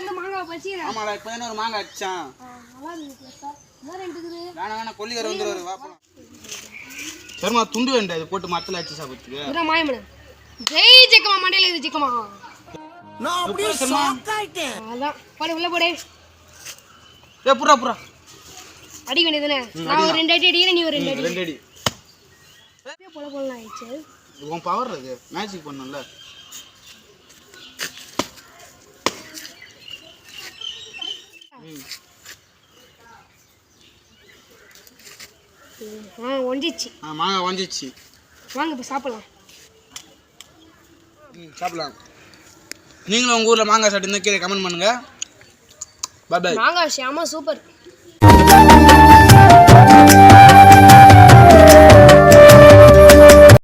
அந்த மாங்காய் பறிச்சிக்கிறேன். ஆமாடா இப்போ தானே ஒரு மாங்காய் அடிச்சான். நல்லா இருக்கு சார். வேற இருக்குது. வேணா கொல்லிகரை வந்துருவாரு வா போலாம். சர்மா துண்டு வேண்டாம் இது போட்டு மரத்தில் அடிச்சு சாப்பிடுறதுக்கு. இவரா மாயமன. ஜெய் ஜெக்கமா மண்டையில இது ஜெக்கமா. நான் அப்படியே ஷாக் ஆயிட்டேன். அதான் போடு உள்ள போடு. ஏய் புறா அடி வேண்டியதுனே. நான் ஒரு 2 அடி அடிக்கிறேன் நீ ஒரு 2 அடி. 2 அடி. அப்படியே போல ஆயிடுச்சு. உன் பவர் அது மேஜிக் பண்ணனும்ல. ஒஞ்சிச்சு. மாங்காய் ஒஞ்சிச்சு. வாங்க இப்போ சாப்பிடலாம். சாப்பிடலாம். நீங்களும் உங்கள் ஊரில் மாங்காய் சாப்பிட்டு கீழே கமெண்ட் பண்ணுங்க. Bye bye. மாங்காய் ஷாமா சூப்பர்.